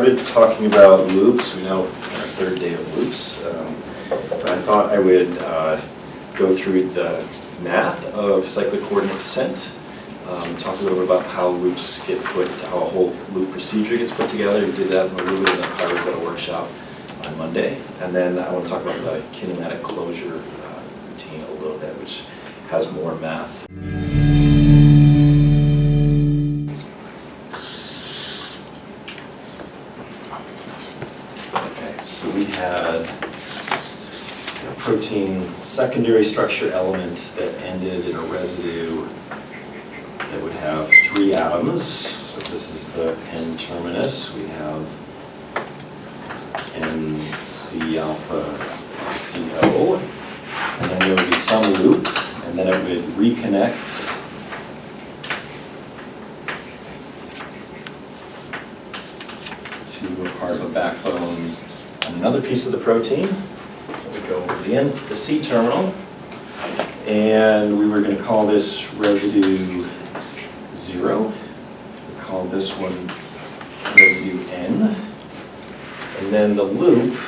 started talking about loops. We know our third day of loops. But I thought I would go through the math of cyclic coordinate descent, talk a little bit about how loops get put, how a whole loop procedure gets put together. We did that in a little bit in the Rosetta workshop on Monday. And then I want to talk about the kinematic closure routine a little bit, which has more math. Okay, so we had a protein secondary structure element that ended in a residue that would have 3 atoms. So this is the N-terminus. We have NC alpha CO. And then there would be some loop, and then it would reconnect to a part of a backbone on another piece of the protein. So we go over the C terminal, and we were going to call this residue 0. We call this one residue N. And then the loop,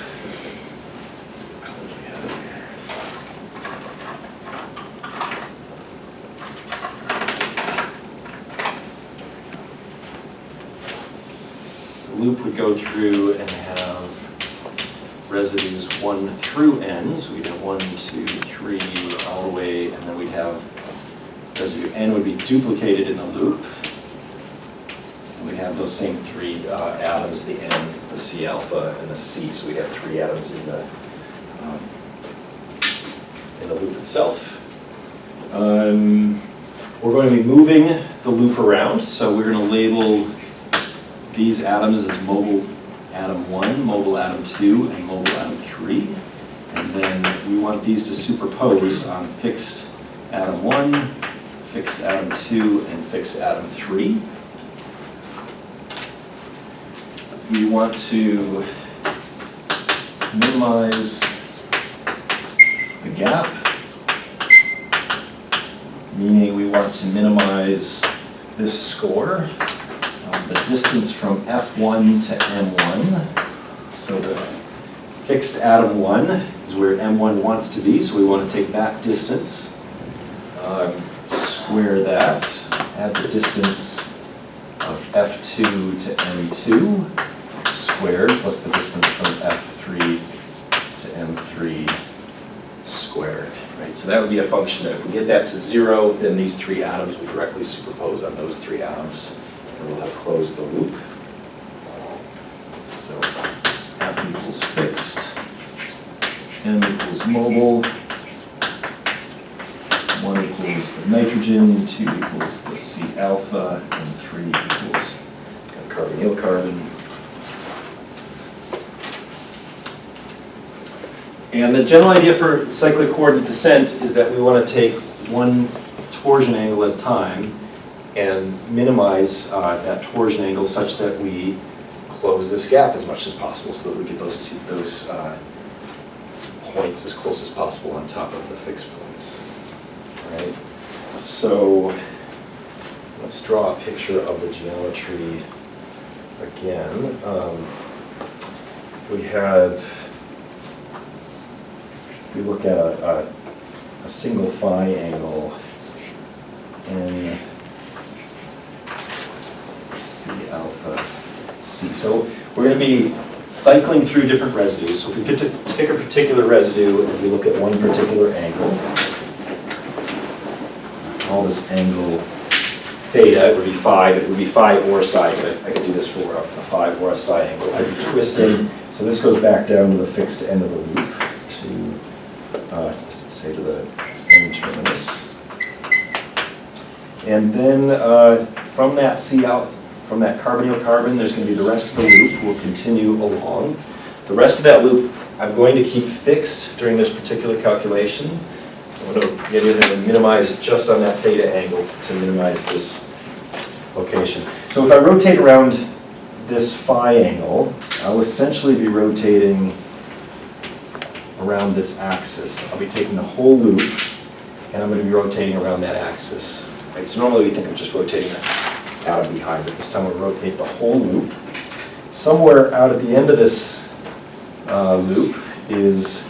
would go through and have residues 1 through N. So we'd have 1, 2, 3, all the way, and then we'd have residue N would be duplicated in the loop. And we'd have those same 3 atoms, the N, the C alpha, and the C. So we have 3 atoms in the loop itself. We're going to be moving the loop around, so we're going to label these atoms as mobile atom 1, mobile atom 2, and mobile atom 3. And then we want these to superpose on fixed atom 1, fixed atom 2, and fixed atom 3. We want to minimize the gap, meaning we want to minimize this score. The distance from F1 to M1. So the fixed atom 1 is where M1 wants to be, so we want to take that distance, square that, add the distance of F2 to M2 squared, plus the distance from F3 to M3 squared. Right? So that would be a function that if we get that to 0, then these 3 atoms will directly superpose on those 3 atoms. We'll have closed the loop. So F equals fixed, M equals mobile, 1 equals the nitrogen, 2 equals the C alpha, and 3 equals the carbonyl carbon. And the general idea for cyclic coordinate descent is that we want to take one torsion angle at a time and minimize that torsion angle such that we close this gap as much as possible so that we get those points as close as possible on top of the fixed points. All right. So let's draw a picture of the geometry again. We look at a single phi angle in C alpha C. So we're going to be cycling through different residues. So if we pick a particular residue and we look at one particular angle, call this angle theta. It would be phi, but it would be phi or psi. But I could do this for a phi or a psi angle. I'd be twisting. So this goes back down to the fixed end of the loop to say to the N-terminus. And then from that C out, from that carbonyl carbon, there's going to be the rest of the loop. We'll continue along. The rest of that loop I'm going to keep fixed during this particular calculation. So the idea is I'm going to minimize just on that theta angle to minimize this location. So if I rotate around this phi angle, I'll essentially be rotating around this axis. I'll be taking the whole loop and I'm going to be rotating around that axis. Right? So normally we think of just rotating the atom behind, but this time we'll rotate the whole loop somewhere out at the end of this loop is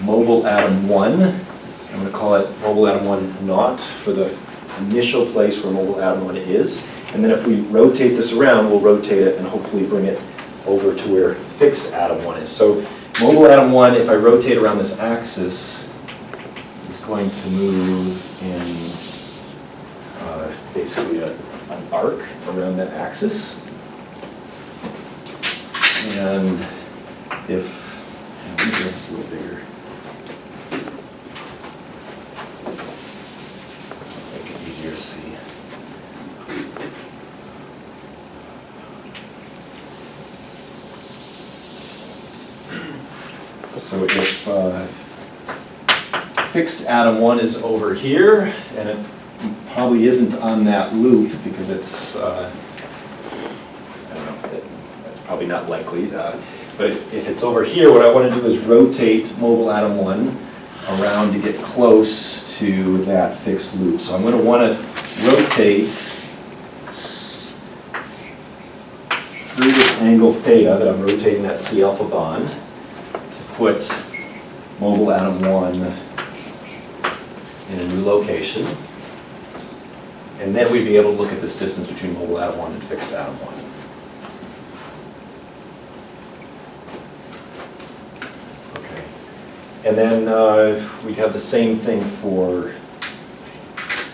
mobile atom 1. I'm going to call it mobile atom 1 naught for the initial place where mobile atom 1 is. And then if we rotate this around, we'll rotate it and hopefully bring it over to where fixed atom 1 is. So mobile atom 1, if I rotate around this axis, is going to move in basically an arc around that axis. And if, let me make this a little bigger. Make it easier to see. So if fixed atom 1 is over here, and it probably isn't on that loop because it's, I don't know, it's probably not likely. But if it's over here, what I want to do is rotate mobile atom 1 around to get close to that fixed loop. So I'm going to want to rotate through this angle theta that I'm rotating that C alpha bond to put mobile atom 1 in a new location. And then we'd be able to look at this distance between mobile atom 1 and fixed atom 1. Okay. And then we have the same thing for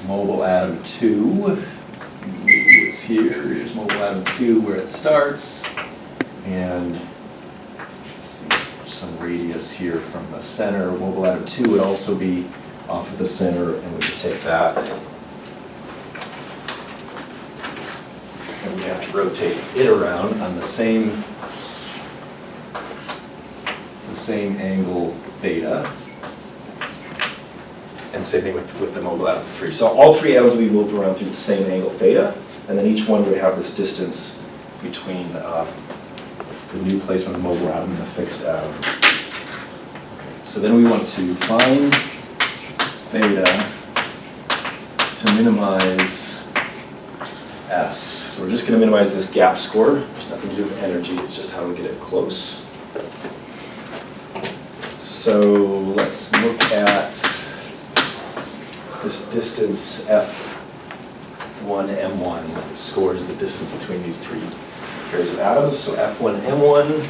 mobile atom 2. Is here. Here's mobile atom 2 where it starts. And let's see, there's some radius here from the center. Mobile atom 2 would also be off of the center, and we could take that. And we have to rotate it around on the same angle theta. And same thing with the mobile atom 3. So all three atoms will be moved around through the same angle theta, and then each one would have this distance between the new placement of the mobile atom and the fixed atom. Okay. So then we want to find theta to minimize S. So we're just going to minimize this gap score. There's nothing to do with energy, it's just how we get it close. So let's look at this distance F1M1. The score is the distance between these three pairs of atoms. So F1M1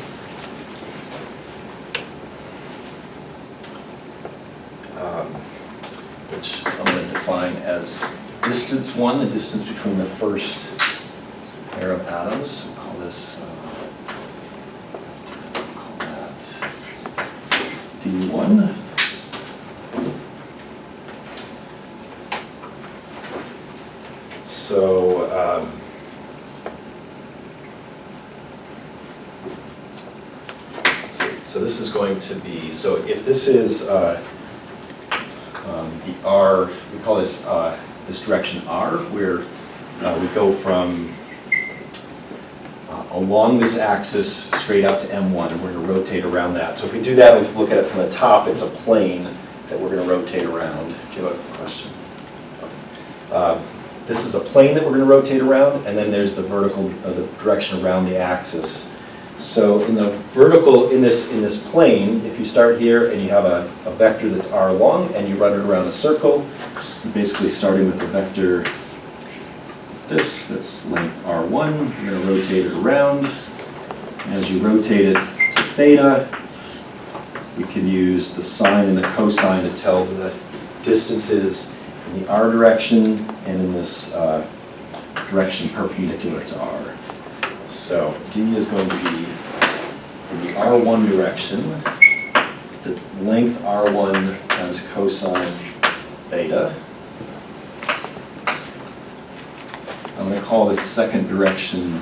which I'm going to define as distance 1, the distance between the first pair of atoms. We'll call this, call that D1. So, let's see. So this is going to be, so if this is the R, we call this this direction R, where we go from along this axis straight out to M1, and we're going to rotate around that. So if we do that, if we look at it from the top, it's a plane that we're going to rotate around. Do you have a question? This is a plane that we're going to rotate around, and then there's the vertical, the direction around the axis. So in the vertical, in this plane, if you start here and you have a vector that's r long and you run it around a circle, you're basically starting with a vector that's length r1. You're going to rotate it around. As you rotate it to theta, we can use the sine and the cosine to tell the distances in the r direction and in this direction perpendicular to r. So D is going to be in the R1 direction, the length R1 times cosine theta. I'm going to call this second direction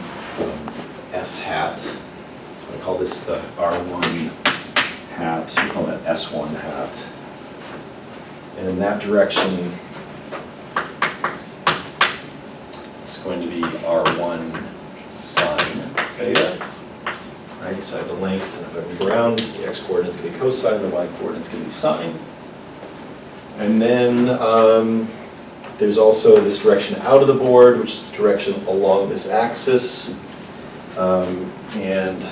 S hat. So I'm going to call this the R1 hat. We call that S1 hat. And in that direction, it's going to be R1 sine theta, right? So I have the length, and if I move around, the x-coordinate's going to be cosine, the y-coordinate's going to be sine. And then there's also this direction out of the board, which is the direction along this axis. And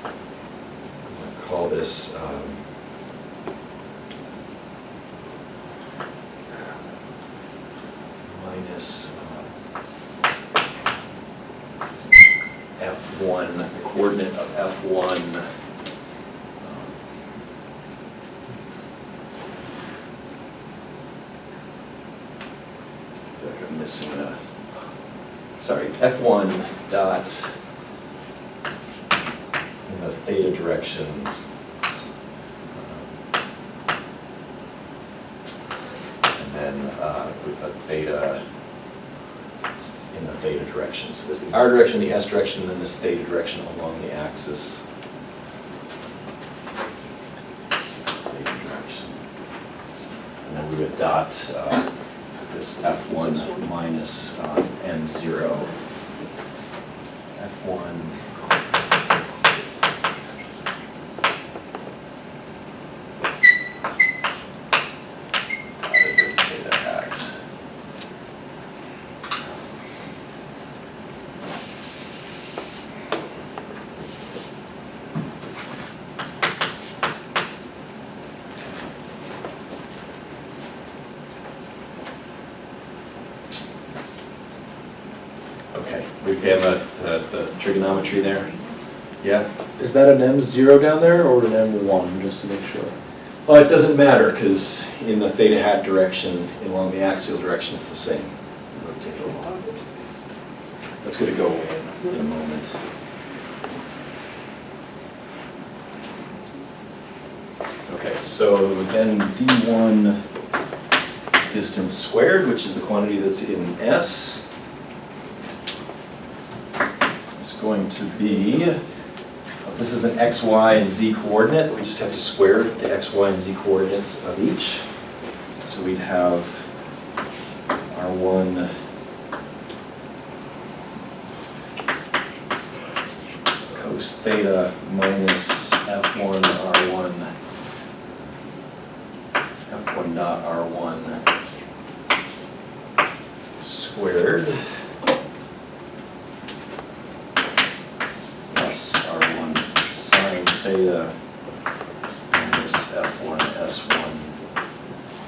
I'm going to call this minus F1, the coordinate of F1. I feel like I'm missing a, sorry, F1 dot in the theta direction. And then with a theta in the theta direction. So there's the R direction, the S direction, and then this theta direction along the axis. This is the theta direction. And then we would dot this F1 minus M0. F1 theta hat. Okay, we have the trigonometry there. Yeah? Is that an M0 down there or an M1, just to make sure? Well, it doesn't matter, because in the theta hat direction, along the axial direction, it's the same. Rotate it along. That's going to go away in a moment. Okay, so then d1 distance squared, which is the quantity that's in S, is going to be, this is an x, y, and z coordinate. We just have to square the x, y, and z coordinates of each. So we'd have R1 cos theta minus F1 R1, F1 dot R1 squared plus R1 sine theta minus F1 S1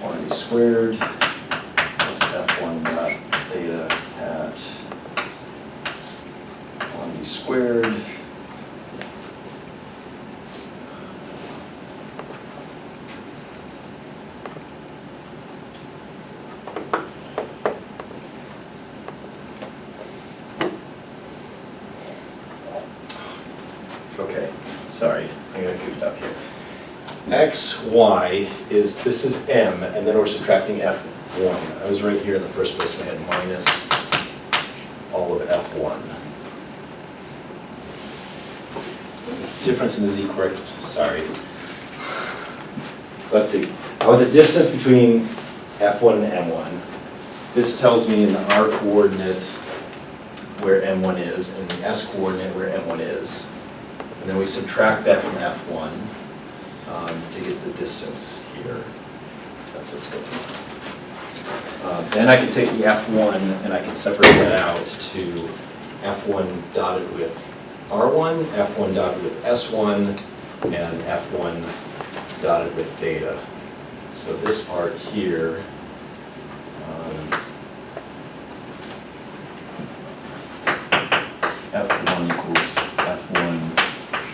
quantity squared plus F1 dot theta hat quantity squared okay, sorry, I got goofed up here. X, Y is, this is M, and then we're subtracting F1. I was right here in the first place, we had minus all of F1. Difference in the Z correct, sorry. Let's see, I want the distance between F1 and M1. This tells me in the R coordinate where M1 is, and the S coordinate where M1 is. And then we subtract that from F1 to get the distance here. That's what's going on. Then I can take the F1 and I can separate that out to F1 dotted with R1, F1 dotted with S1, and F1 dotted with theta. So this part here, F1 equals F1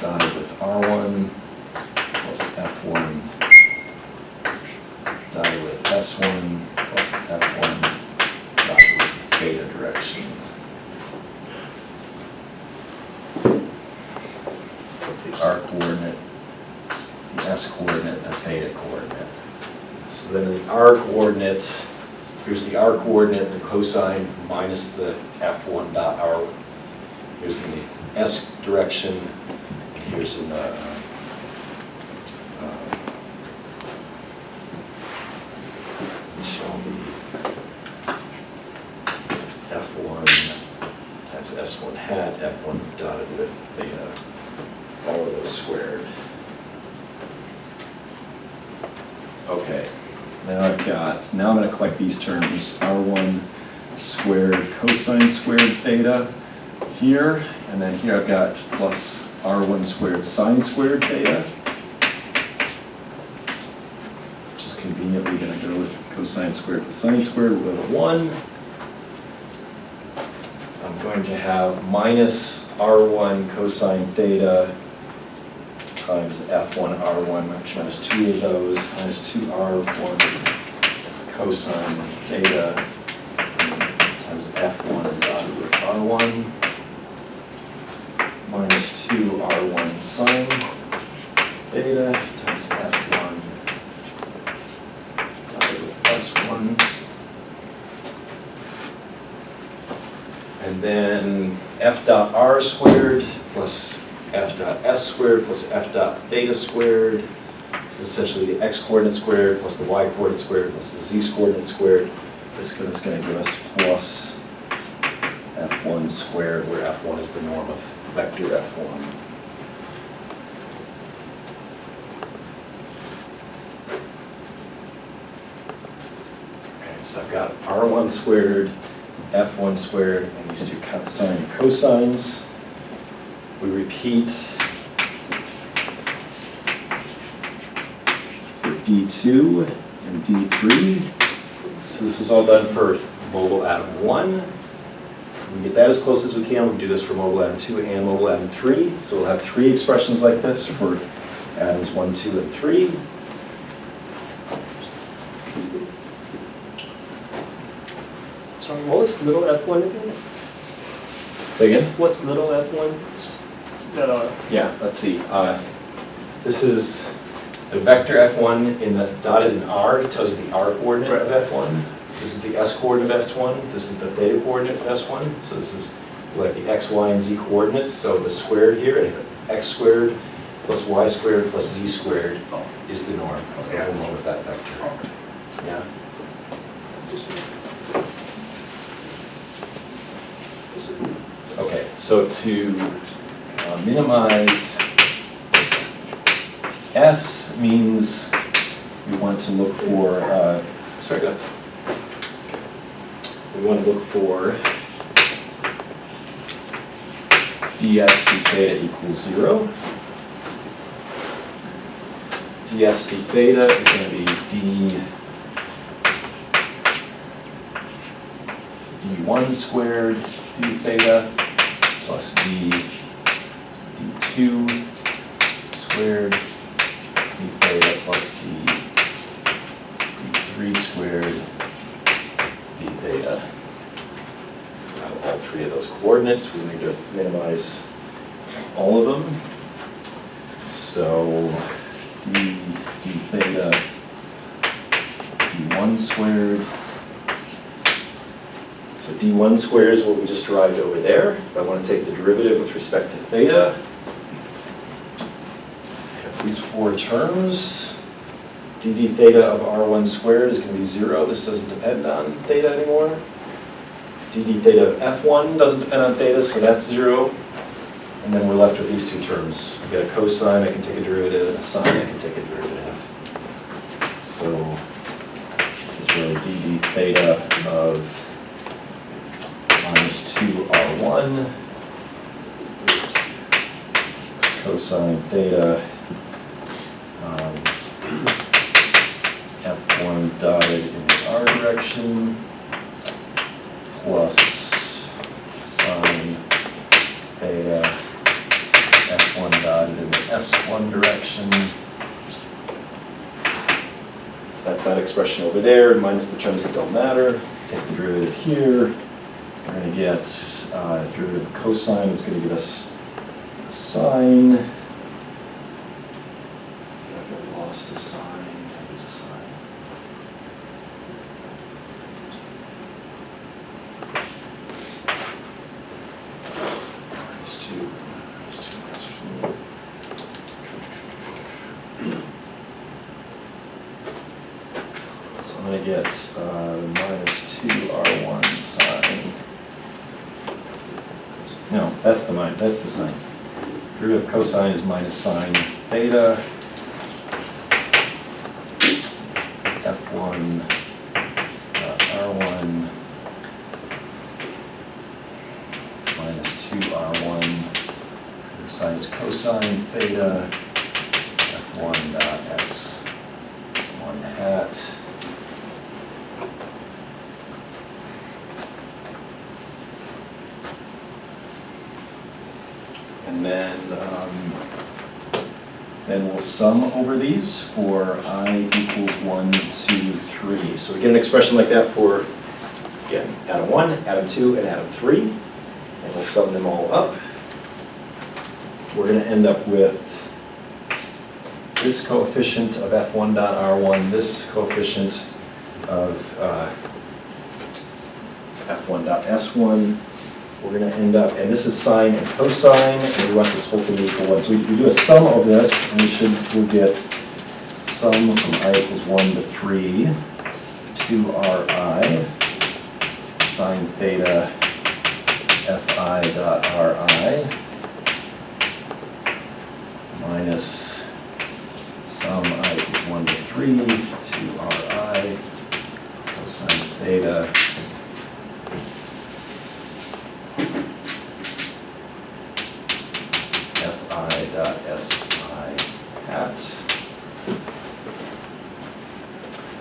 dotted with R1 plus F1 dotted with S1 plus F1 dotted with theta direction. That's the R coordinate, the S coordinate, the theta coordinate. So then the R coordinate, here's the R coordinate, the cosine minus the F1 dot R. Here's the S direction, and here's in the F1 times S1 hat, F1 dotted with theta, all of those squared. Okay, now I'm going to collect these terms, R1 squared cosine squared theta here, and then here I've got plus r1 squared sine squared theta, which is conveniently going to go with cosine squared plus sine squared. We'll go to 1. I'm going to have minus r1 cosine theta times f1 r1, which minus 2 of those, minus 2r1 cosine theta times f1 dotted with r1, minus 2r1 sine theta times f1 dotted with s1. And then f dot r squared plus f dot s squared plus f dot theta squared. This is essentially the x coordinate squared plus the y coordinate squared plus the z coordinate squared. This is going to give us plus f1 squared, where f1 is the norm of vector f1. Okay, so I've got r1 squared, f1 squared, and these two sine and cosines. We repeat for D2 and D3. So this is all done for mobile atom 1. We get that as close as we can. We can do this for mobile atom 2 and mobile atom 3. So we'll have 3 expressions like this for atoms 1, 2, and 3. Sorry, what was little f1 again? Say again? What's little f1? Yeah, let's see. This is the vector f1 in the dotted in r. It tells you the r coordinate of f1. This is the s coordinate of s1. This is the theta coordinate of s1. So this is like the x, y, and z coordinates. So the squared here, x squared plus y squared plus z squared is the norm. That's the whole norm of that vector. Yeah. Okay, so to minimize S means we want to look for, sorry, go ahead. We want to look for ds d theta equals 0. ds d theta is going to be d1 squared d theta plus d2 squared d theta plus d3 squared d theta. We have all 3 of those coordinates. We need to minimize all of them. So d theta d1 squared. So d1 squared is what we just derived over there. If I want to take the derivative with respect to theta, I have these 4 terms. dd theta of r1 squared is going to be 0. This doesn't depend on theta anymore. dd theta of f1 doesn't depend on theta, so that's 0. And then we're left with these 2 terms. I've got a cosine, I can take a derivative, and a sine, I can take a derivative. So this is really dd theta of minus 2r1 cosine theta f1 dotted in the r direction plus sine theta f1 dotted in the s1 direction. So that's that expression over there, minus the terms that don't matter. Take the derivative here. We're going to get derivative of cosine is going to give us a sine. I've lost a sine. There's a sine. Minus 2. Minus 2. So I'm going to get minus 2r1 sine. No, that's the sine. Derivative of cosine is minus sine theta. F1 r1 Sine is cosine theta, f1 dot s 1 hat. And then we'll sum over these for I equals 1, 2, 3. So we get an expression like that for, again, atom 1, atom 2, and atom 3. And we'll sum them all up. We're going to end up with this coefficient of f1 dot r1, this coefficient of f1 dot s1. We're going to end up, and this is sine and cosine, and we want this whole thing to equal 1. So we do a sum of this, and we'll get sum from I equals 1 to 3, 2ri, sine theta fi dot ri, minus sum I equals 1 to 3, 2ri, cosine theta fi dot si hat.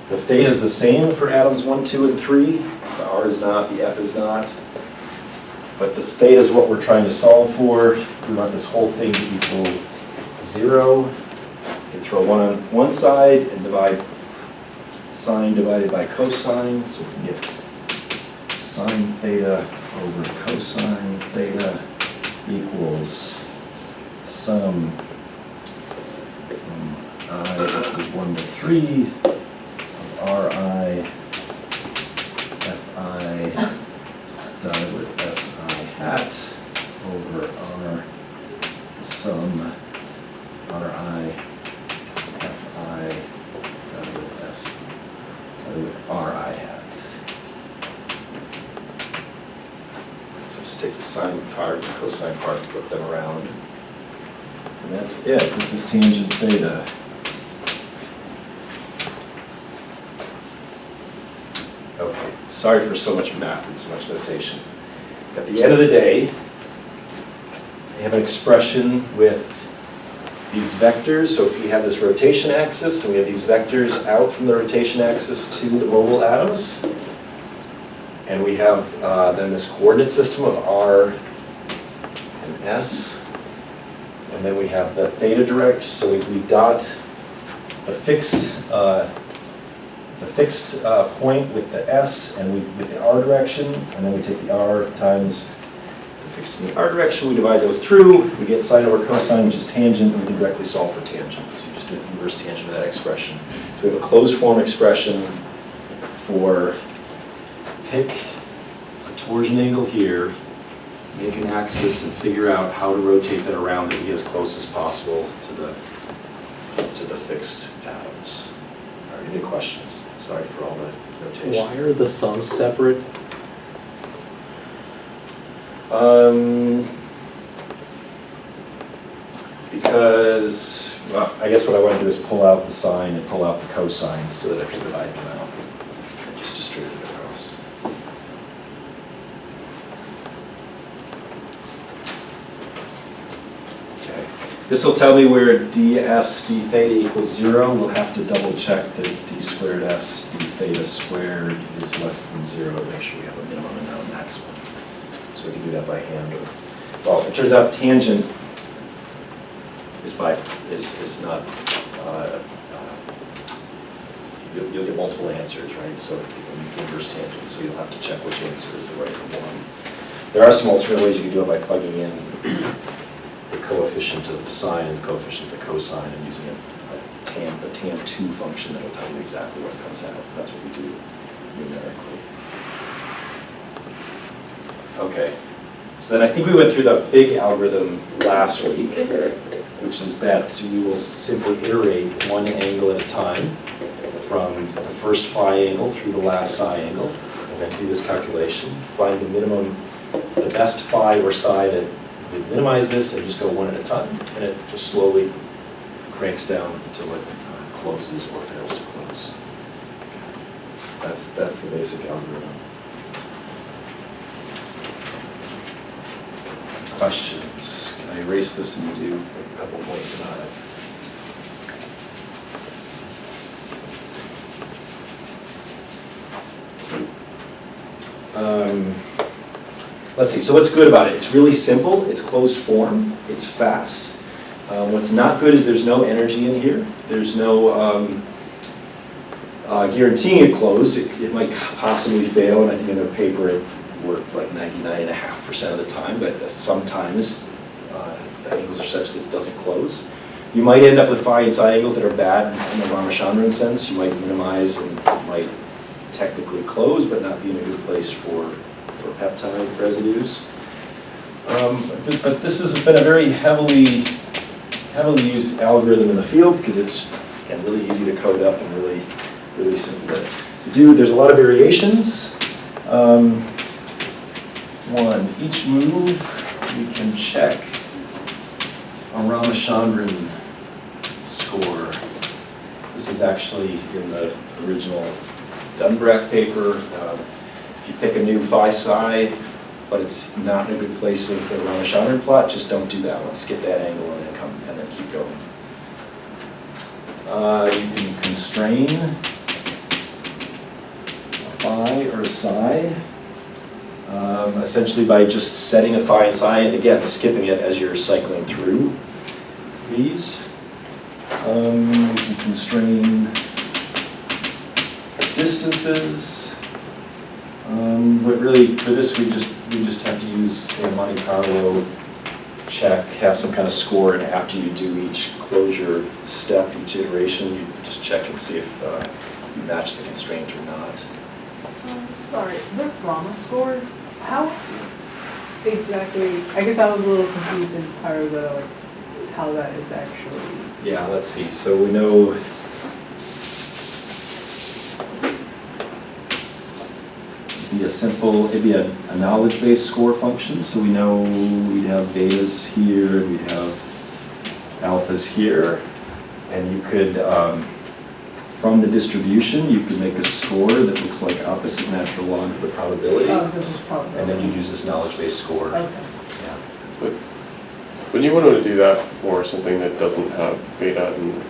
The theta is the same for atoms 1, 2, and 3. The r is not, the f is not. But this theta is what we're trying to solve for. We want this whole thing to equal 0. You can throw 1 on one side and divide sine divided by cosine. So we can get sine theta over cosine theta equals sum from I equals 1 to 3 of ri fi dotted with si hat over r sum ri fi dotted with s dotted with ri hat. So just take the sine part and the cosine part and flip them around. And that's it. This is tangent theta. Okay, sorry for so much math and so much notation. At the end of the day, I have an expression with these vectors. So if we have this rotation axis, and we have these vectors out from the rotation axis to the mobile atoms, and we have then this coordinate system of r and s, and then we have the theta direct, so we dot the fixed point with the s and with the r direction, and then we take the r times the fixed in the r direction, we divide those through, we get sine over cosine, which is tangent, and we can directly solve for tangent. So you just do an inverse tangent of that expression. So we have a closed form expression for pick a torsion angle here, make an axis and figure out how to rotate that around and get as close as possible to the fixed atoms. All right, any questions? Sorry for all the notation. Why are the sums separate? Because, well, I guess what I want to do is pull out the sine and pull out the cosine so that I can divide them out and just distribute it across. This will tell me where ds d theta equals 0. We'll have to double check that d squared s d theta squared is less than 0 to make sure we have a minimum and not a maximum. So we can do that by hand. Or, well, it turns out tangent is not, you'll get multiple answers, right? So inverse tangent, so you'll have to check which answer is the right one. There are some alternate ways you can do it by plugging in the coefficient of the sine and the coefficient of the cosine and using the tan2 function that will tell you exactly what comes out. That's what we do numerically. Okay, so then I think we went through the big algorithm last week, which is that we will simply iterate one angle at a time from the first phi angle through the last psi angle, and then do this calculation, find the minimum, the best phi or psi that we minimize this and just go one at a time, and it just slowly cranks down until it closes or fails to close. That's the basic algorithm. Questions? I erase this and do a couple points on it. Let's see, so what's good about it? It's really simple, it's closed form, it's fast. What's not good is there's no energy in here. There's no guaranteeing it closed. It might possibly fail, and I think in their paper it worked like 99.5% of the time, but sometimes the angles are such that it doesn't close. You might end up with phi and psi angles that are bad in the Ramachandran sense. You might minimize and might technically close, but not be in a good place for peptide residues. But this has been a very heavily used algorithm in the field because it's, again, really easy to code up and really simple to do. There's a lot of variations. One, each move we can check a Ramachandran score. This is actually in the original Dunbrack paper. If you pick a new phi psi, but it's not in a good place of the Ramachandran plot, just don't do that one. Skip that angle and then keep going. You can constrain a phi or a psi, essentially by just setting a phi and psi, and again, skipping it as you're cycling through these. You can constrain distances. But really, for this, we just have to use, say, Monte Carlo check, have some kind of score, and after you do each closure step, each iteration, you just check and see if you match the constraint or not. Sorry, the Rama score, how exactly, I guess I was a little confused in part of the, like, how that is actually. Yeah, let's see. So we know it'd be a knowledge-based score function. So we know we'd have betas here, we'd have alphas here, and you could, from the distribution, you could make a score that looks like opposite natural log of the probability, Oh, this is probably. and then you use this knowledge-based score. Okay. Yeah. But wouldn't you want to do that for something that doesn't have beta and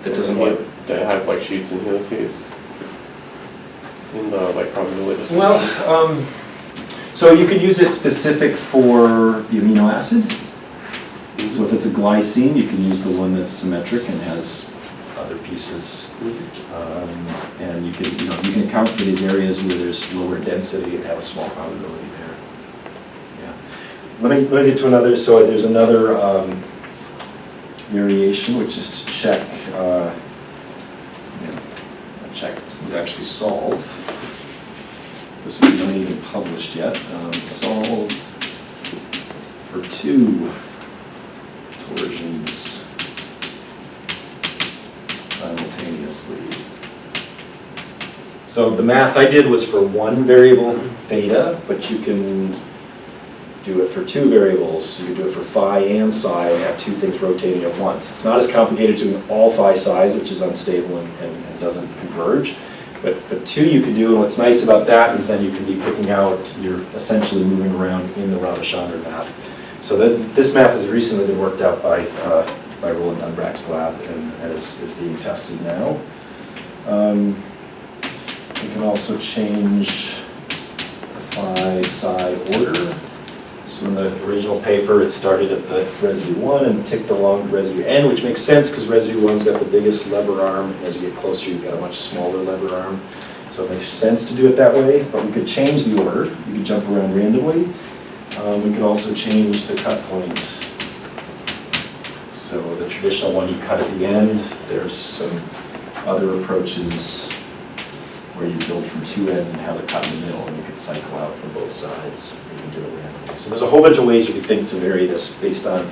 That doesn't what? that have like sheets and helices in the like probability distribution? Well, so you could use it specific for the amino acid. So if it's a glycine, you can use the one that's symmetric and has other pieces. And you can account for these areas where there's lower density and have a small probability there. Yeah. Let me get to another. So there's another variation, which is to check. Check to actually solve. This is not even published yet. Solve for two torsions simultaneously. So the math I did was for one variable, theta, but you can do it for two variables. You can do it for phi and psi and have two things rotating at once. It's not as complicated doing all phi psis, which is unstable and doesn't converge. But two you can do, and what's nice about that is then you can be picking out, you're essentially moving around in the Ramachandran math. So this math has recently been worked out by Roland Dunbrack's lab and is being tested now. You can also change the phi psi order. So in the original paper, it started at the residue 1 and ticked along to residue n, which makes sense because residue 1's got the biggest lever arm, and as you get closer, you've got a much smaller lever arm. So it makes sense to do it that way, but we could change the order. You could jump around randomly. We could also change the cut point. So the traditional one, you cut at the end. There's some other approaches where you build from two ends and have it cut in the middle, and you could cycle out from both sides. You can do it randomly. So there's a whole bunch of ways you could think to vary this based on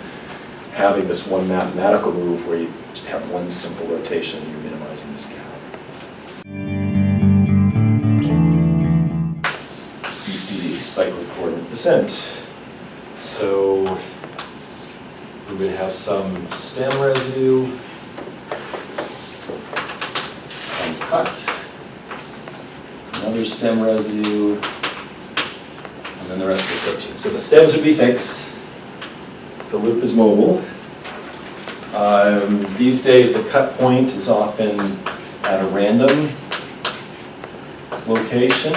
having this one mathematical move where you just have one simple rotation and you're minimizing this gap. CCD, cyclic coordinate descent. So we would have some stem residue, some cut, another stem residue, and then the rest of the protein. So the stems would be fixed, The loop is mobile. These days, the cut point is often at a random location,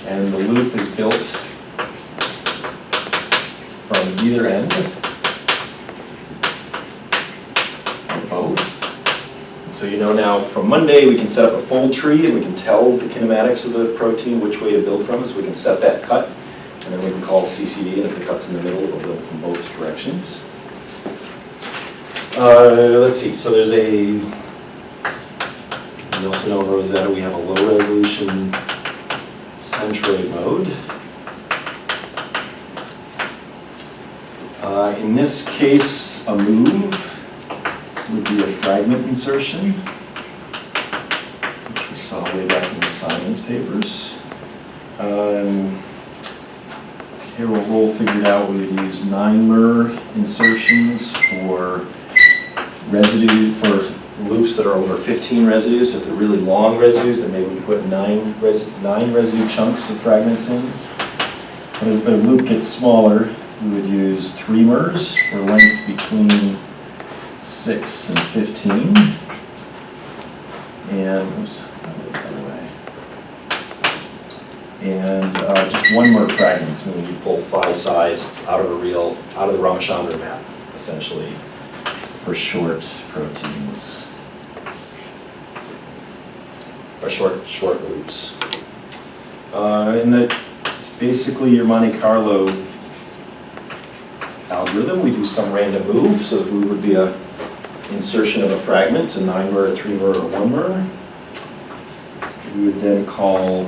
and the loop is built from either end, or both. And so you know now from Monday, we can set up a fold tree, and we can tell the kinematics of the protein which way to build from, so we can set that cut, and then we can call CCD, and if the cut's in the middle, it'll build from both directions. Let's see, so there's you also know Rosetta, we have a low resolution centroid mode. In this case, a move would be a fragment insertion, which we saw way back in the science papers. Okay, we'll figure it out. We would use 9-mer insertions for residue, for loops that are over 15 residues. So if they're really long residues, then maybe we can put 9 residue chunks of fragments in. But as the loop gets smaller, we would use 3-mers for length between 6 and 15. And, oops, I moved the other way. And just 1-mer fragments, meaning you pull phi size out of the Ramachandra map, essentially, for short proteins. Or short loops. And it's basically your Monte Carlo algorithm. We do some random move, so the move would be a insertion of a fragment, a 9-mer, a 3-mer, or 1-mer. We would then call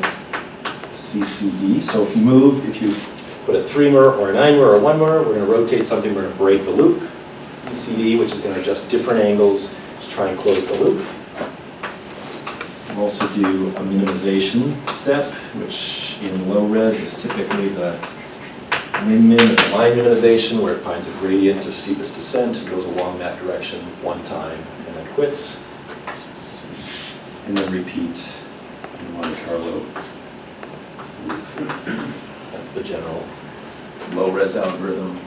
CCD. So if you put a 3-mer or a 9-mer or a 1-mer, we're going to rotate something, we're going to break the loop. CCD, which is going to adjust different angles to try and close the loop. We'll also do a minimization step, which in low res is typically the min-min of the line minimization, where it finds a gradient of steepest descent and goes along that direction one time and then quits. And then repeat in Monte Carlo. That's the general low res algorithm.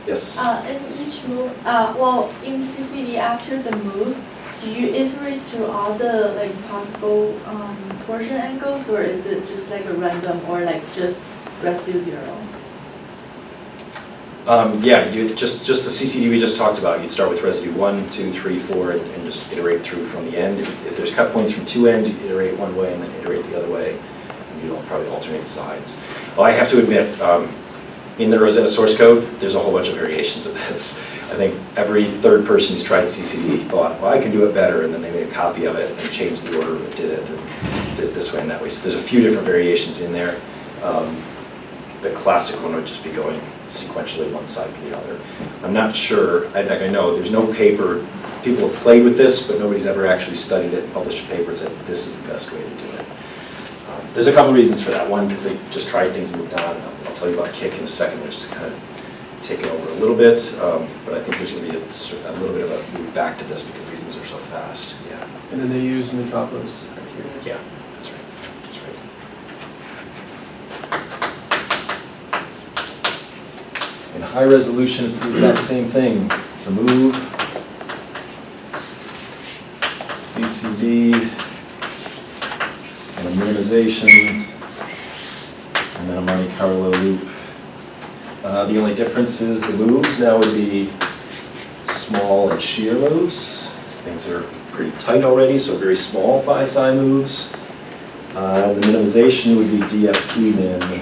Yes. In each move, in CCD after the move, do you iterate through all the possible torsion angles, or is it just like a random, or just residue 0? Yeah, you just the CCD we just talked about. You'd start with residue 1, 2, 3, 4, and just iterate through from the end. If there's cut points from 2 ends, you iterate one way and then iterate the other way. And you'll probably alternate sides. Well, I have to admit, in the Rosetta source code, there's a whole bunch of variations of this. I think every third person who's tried CCD thought, well, I can do it better, and then they made a copy of it and changed the order it did it, and did it this way and that way. So there's a few different variations in there. The classic one would just be going sequentially one side from the other. I'm not sure, I know there's no paper, people have played with this, but nobody's ever actually studied it and published a paper and said this is the best way to do it. There's a couple reasons for that. One, because they just tried things and moved on. I'll tell you about Kick in a second, which is kind of taken over a little bit, but I think there's going to be a little bit of a move back to this because these moves are so fast. Yeah. And then they use Metropolis criteria. Yeah, that's right. That's right. In high resolution, it's the exact same thing. It's a move, CCD, and a minimization, and then a Monte Carlo loop. The only difference is the moves now would be small and shear moves. These things are pretty tight already, so very small phi psi moves. The minimization would be DFP min,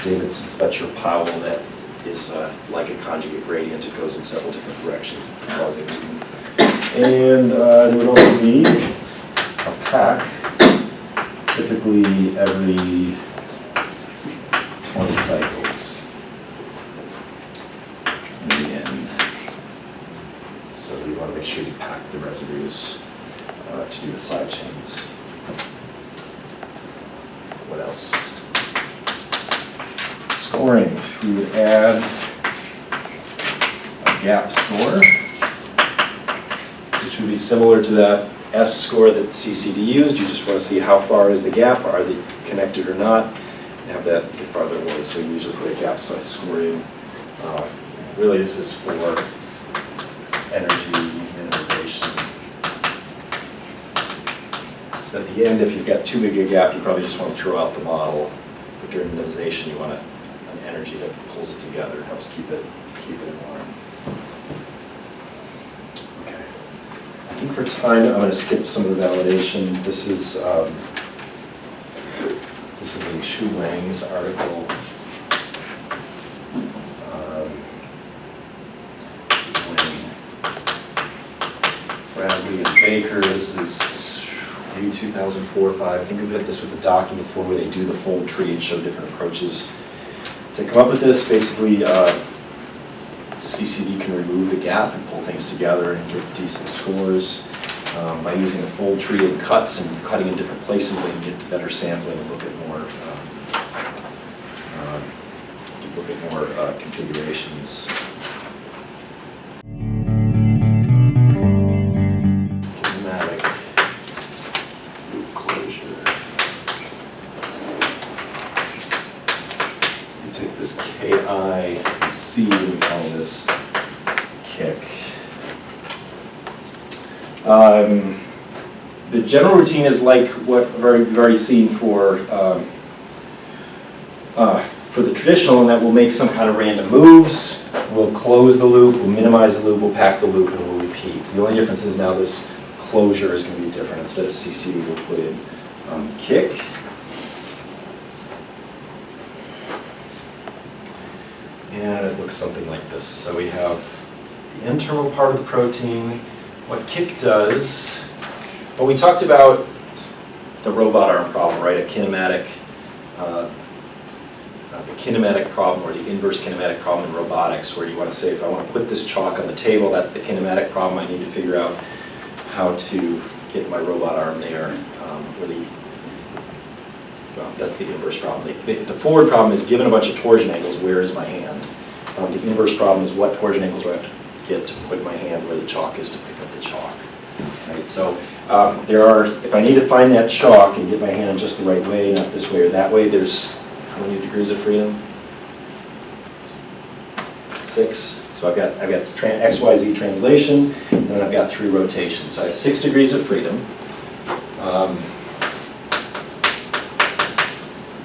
Davidson Fletcher Powell, that is like a conjugate gradient. It goes in several different directions. It's the quasi-movement. And there would also be a pack, typically every 20 cycles in the end. So you want to make sure you pack the residues to do the side chains. What else? scoring, we would add a gap score, which would be similar to that S score that CCD used. You just want to see how far is the gap, are they connected or not, and have that get farther away. So you usually put a gap size score in. Really, this is for energy minimization. So at the end, if you've got too big a gap, you probably just want to throw out the model. But during minimization, you want an energy that pulls it together, helps keep it in line. Okay. I think for time, I'm going to skip some of the validation. This is in Chu Wang's article. This is Wang, Bradley, and Baker. This is maybe 2004 or 5. Think of this with the documents where they do the fold tree and show different approaches to come up with this. Basically, CCD can remove the gap and pull things together and get decent scores. By using the fold tree and cuts and cutting in different places, they can get better sampling and look at more configurations. Kinematic loop closure. You take this KI and C, we call this kick. The general routine is like what we've already seen for the traditional, in that we'll make some kind of random moves, we'll close the loop, we'll minimize the loop, we'll pack the loop, and we'll repeat. The only difference is now this closure is going to be different. Instead of CC, we'll put in kick. And it looks something like this. So we have the internal part of the protein. What kick does, well, we talked about the robot arm problem, right? A kinematic, the kinematic problem, or the inverse kinematic problem in robotics, where you want to say, if I want to put this chalk on the table, that's the kinematic problem. I need to figure out how to get my robot arm there. Well, that's the inverse problem. The forward problem is, given a bunch of torsion angles, where is my hand? The inverse problem is, what torsion angles do I have to get to put my hand where the chalk is to pick up the chalk? Right? So if I need to find that chalk and get my hand in just the right way, not this way or that way, there's how many degrees of freedom? 6. So I've got XYZ translation, and then I've got 3 rotations. So I have 6 degrees of freedom.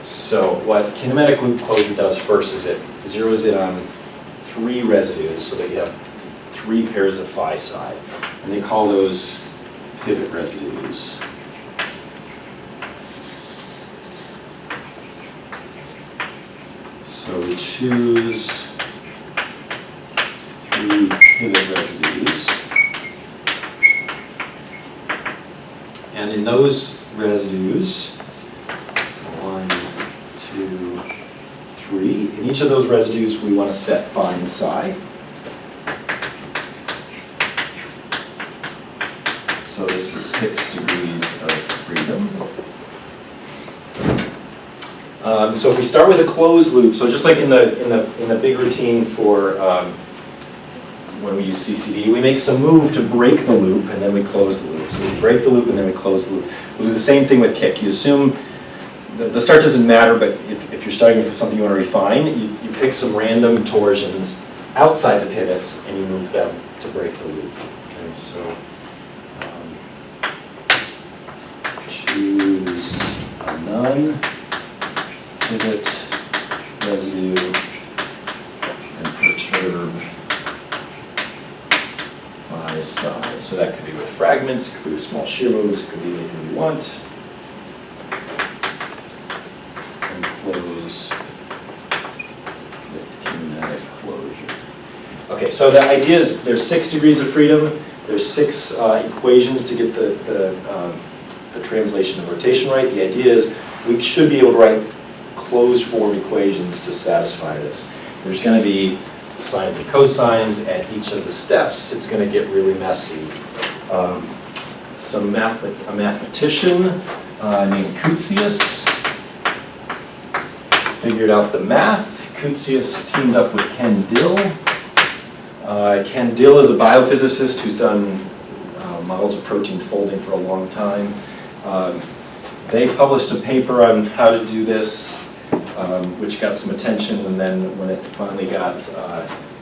So what kinematic loop closure does first is it zeroes in on 3 residues, so that you have 3 pairs of phi psi, and they call those pivot residues. So we choose 3 pivot residues, and in those residues, 1, 2, 3, in each of those residues we want to set phi and psi. So this is 6 degrees of freedom. So if we start with a closed loop, so just like in the big routine for when we use CCD, we make some move to break the loop and then we close the loop. So we break the loop and then we close the loop. We'll do the same thing with kick. You assume the start doesn't matter, but if you're starting with something you want to refine, you pick some random torsions outside the pivots and you move them to break the loop. Okay, so choose a none pivot residue and perturb phi psi. So that could be with fragments, it could be with small shear moves, it could be anything you want. And close with kinematic closure. Okay, so the idea is there's 6 degrees of freedom, there's 6 equations to get the translation and rotation right. The idea is we should be able to write closed form equations to satisfy this. There's going to be sines and cosines at each of the steps. It's going to get really messy. A mathematician named Koutsias figured out the math. Kutsias teamed up with Ken Dill. Ken Dill is a biophysicist who's done models of protein folding for a long time. They published a paper on how to do this, which got some attention, and then when it finally got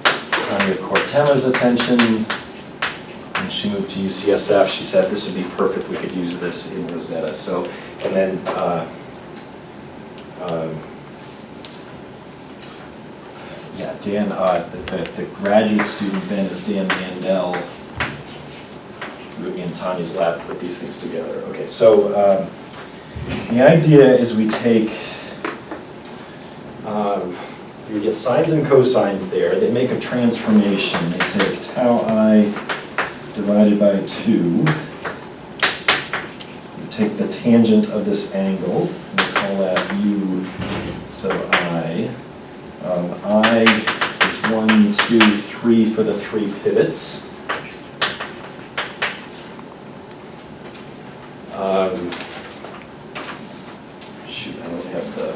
Tanya Cortema's attention, when she moved to UCSF, she said this would be perfect, we could use this in Rosetta. So, and then yeah, Dan, the graduate student then is Dan Mandel, who in Tanya's lab put these things together. Okay, so the idea is we take, you get sines and cosines there. They make a transformation. They take tau I divided by 2. You take the tangent of this angle, and we call that u sub I. I is 1, 2, 3 for the 3 pivots. Shoot, I don't have the...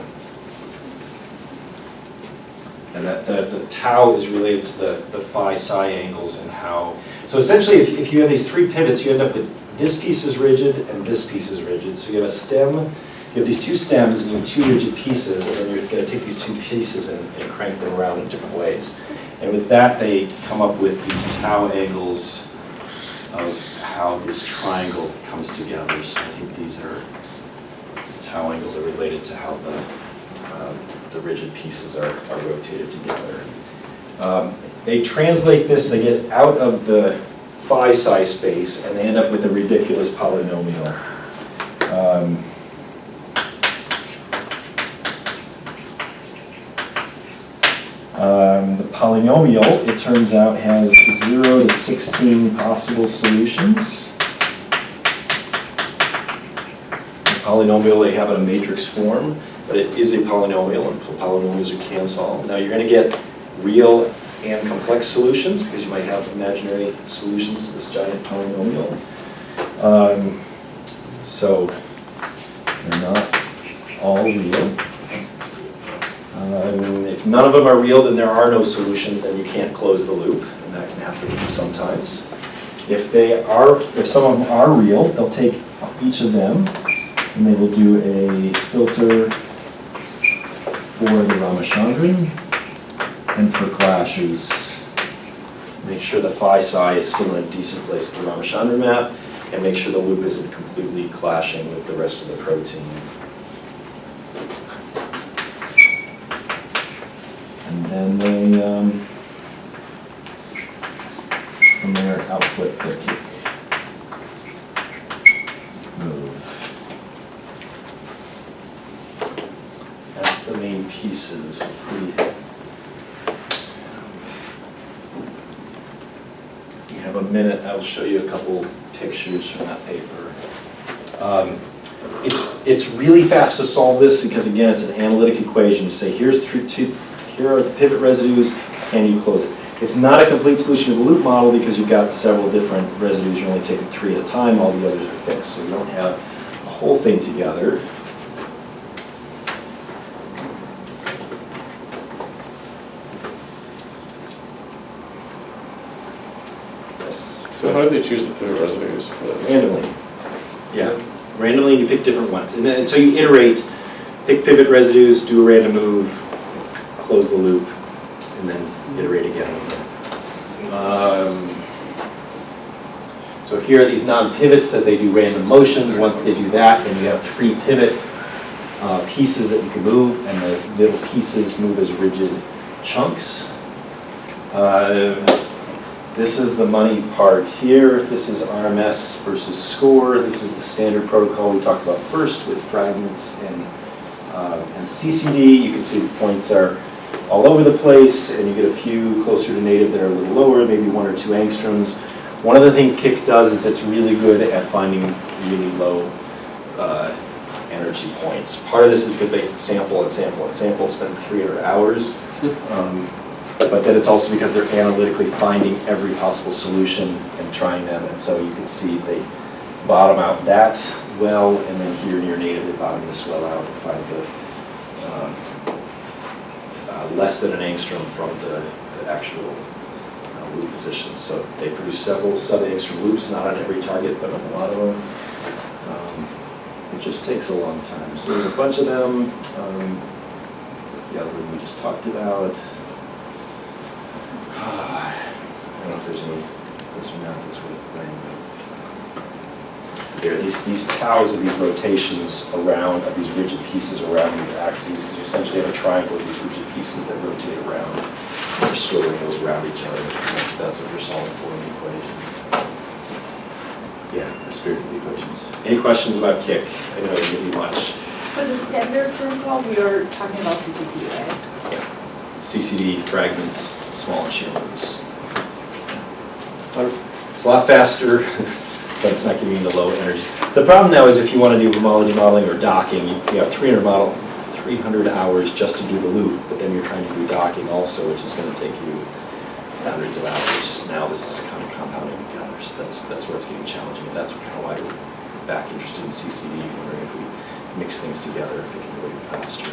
And the tau is related to the phi psi angles and how... So essentially, if you have these 3 pivots, you end up with this piece is rigid and this piece is rigid. So you have a stem, you have these 2 stems and you have 2 rigid pieces, and then you're going to take these 2 pieces and crank them around in different ways. And with that, they come up with these tau angles of how this triangle comes together. So I think these are, tau angles are related to how the rigid pieces are rotated together. They translate this, they get out of the phi psi space, and they end up with a ridiculous polynomial. The polynomial, it turns out, has 0 to 16 possible solutions. The polynomial, they have it in a matrix form, but it is a polynomial, and polynomials you can solve. Now you're going to get real and complex solutions, because you might have imaginary solutions to this giant polynomial. So they're not all real. If none of them are real, then there are no solutions, then you can't close the loop, and that can happen sometimes. If some of them are real, they'll take each of them, and they will do a filter for the Ramachandran, and for clashes, make sure the phi psi is still in a decent place in the Ramachandran map, and make sure the loop isn't completely clashing with the rest of the protein. And then they, from there, output the kick move. That's the main pieces. You have a minute, I'll show you a couple pictures from that paper. It's really fast to solve this because, again, it's an analytic equation. You say, here are the pivot residues, and you close it. It's not a complete solution of the loop model because you've got several different residues. You're only taking 3 at a time. All the others are fixed, so you don't have the whole thing together. So how do they choose the pivot residues for this? Randomly. Yeah, randomly, you pick different ones. And so you iterate, pick pivot residues, do a random move, close the loop, and then iterate again. So here are these non-pivots that they do random motions. Once they do that, then you have 3 pivot pieces that you can move, and the middle pieces move as rigid chunks. This is the money part here. This is RMS versus score. This is the standard protocol we talked about first with fragments and CCD. You can see the points are all over the place, and you get a few closer to native that are a little lower, maybe 1 or 2 angstroms. One of the things KICS does is it's really good at finding really low energy points. Part of this is because they sample and sample and sample, spend 300 hours. But then it's also because they're analytically finding every possible solution and trying them. And so you can see they bottom out that well, and then here near native, they bottom this well out and find less than an angstrom from the actual loop position. So they produce several sub-angstrom loops, not on every target, but on a lot of them. It just takes a long time. So there's a bunch of them. That's the algorithm we just talked about. I don't know if there's any this math that's worth playing with. There are these taus of these rotations around, of these rigid pieces around these axes, because you essentially have a triangle of these rigid pieces that rotate around. They're swirling those around each other. That's what you're solving for in the equation. Yeah, the spirit of the equations. Any questions about kick? I know I didn't give you much. For the standard protocol, we are talking about CCP, right? Yeah. CCD, fragments, small and shear moves. It's a lot faster, but it's not giving you the low energy. The problem now is if you want to do homology modeling or docking, you have 300 hours just to do the loop, but then you're trying to do docking also, which is going to take you hundreds of hours. Now this is kind of compounding together, so that's where it's getting challenging. And that's kind of why we're back interested in CCD, wondering if we mix things together, if it can go even faster.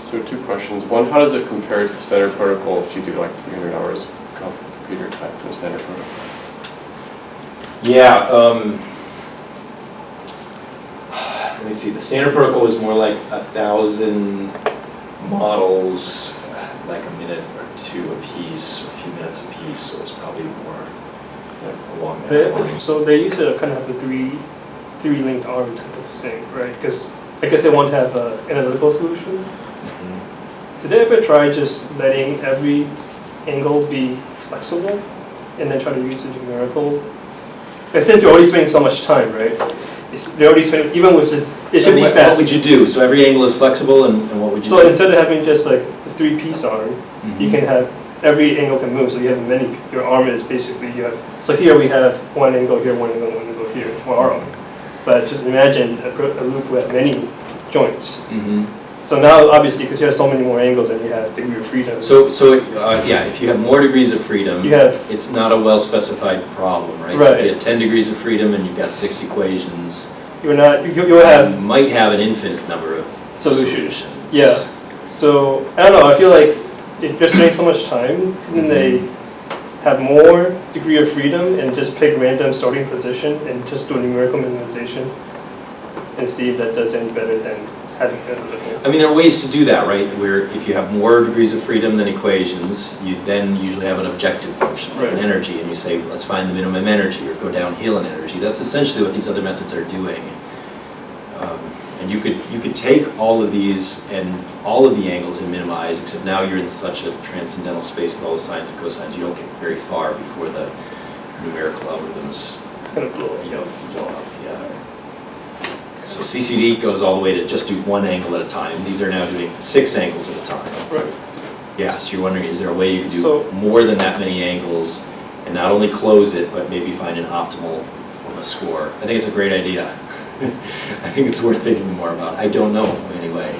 So 2 questions. One, how does it compare to the standard protocol if you do like 300 hours of computer type to the standard protocol? Yeah, let me see, the standard protocol is more like 1,000 models, like a minute or 2 a piece, or a few minutes a piece, so it's probably more along that line. So they use a kind of a three linked arm type of thing, right? Because I guess they want to have an analytical solution. Did they ever try just letting every angle be flexible and then try to use the numerical? Since you're already spending so much time, right? They're already spending, even with just, it should be fast. What would you do? So every angle is flexible, and what would you do? So instead of having just like a 3-piece arm, you can have, every angle can move, so you have many, your arm is basically, you have, so here we have one angle here, one angle here for our arm. But just imagine a loop with many joints. So now, obviously, because you have so many more angles and you have degree of freedom. Yeah, if you have more degrees of freedom, it's not a well-specified problem, right? So if you have 10 degrees of freedom and you've got 6 equations, you might have an infinite number of solutions. Yeah. So, I don't know, I feel like if they're spending so much time, couldn't they have more degree of freedom and just pick random starting position and just do a numerical minimization and see if that does any better than having analytical? I mean, there are ways to do that, right? Where if you have more degrees of freedom than equations, you then usually have an objective function, like an energy, and you say, let's find the minimum energy or go downhill in energy. That's essentially what these other methods are doing. And you could take all of these and all of the angles and minimize, except now you're in such a transcendental space with all the sines and cosines, you don't get very far before the numerical algorithms Kind of blow up. blow up. Yeah. So CCD goes all the way to just do 1 angle at a time. These are now doing 6 angles at a time. Right. Yeah, so you're wondering, is there a way you can do more than that many angles and not only close it, but maybe find an optimal form of score? I think it's a great idea. I think it's worth thinking more about. I don't know anyway.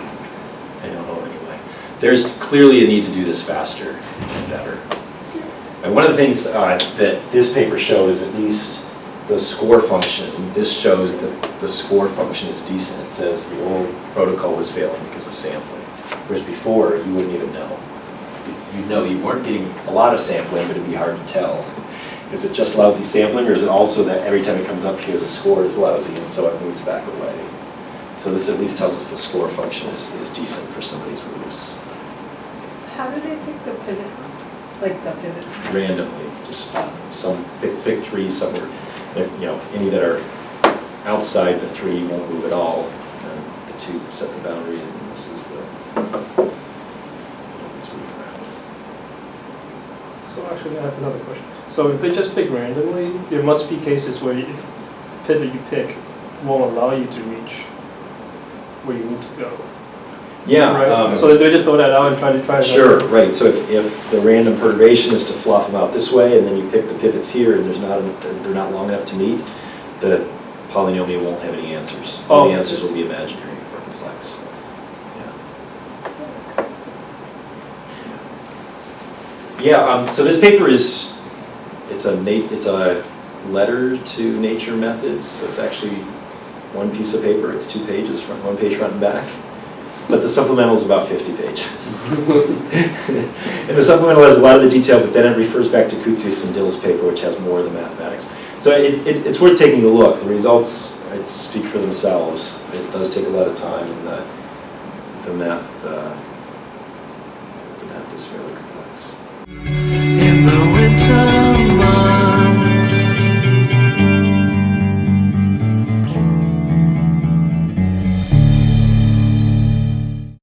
There's clearly a need to do this faster and better. And one of the things that this paper shows, at least the score function, this shows that the score function is decent. It says the old protocol was failing because of sampling. Whereas before, you wouldn't even know. You'd know you weren't getting a lot of sampling, but it'd be hard to tell. Is it just lousy sampling, or is it also that every time it comes up here, the score is lousy, and so it moves back away? So this at least tells us the score function is decent for some of these loops. How do they pick the pivot? Like the pivot? Randomly, just some pick 3 somewhere. If, any that are outside the 3 won't move at all. And the 2 set the boundaries, and this is the. Let's move around. So actually, I have another question. So if they just pick randomly, there must be cases where if the pivot you pick won't allow you to reach where you need to go. Yeah. Right? So they just throw that out and try to. Sure, right. So if the random perturbation is to flop them out this way, and then you pick the pivots here, and they're not long enough to meet, the polynomial won't have any answers. All the answers will be imaginary or complex. Yeah. So this paper is it's a letter to nature methods. So it's actually one piece of paper. It's 2 pages, one page front and back. but the supplemental is about 50 pages. And the supplemental has a lot of the detail, but then it refers back to Koutsias and Dill's paper, which has more of the mathematics. So it's worth taking a look. The results speak for themselves. It does take a lot of time, and the math is fairly complex. In the winter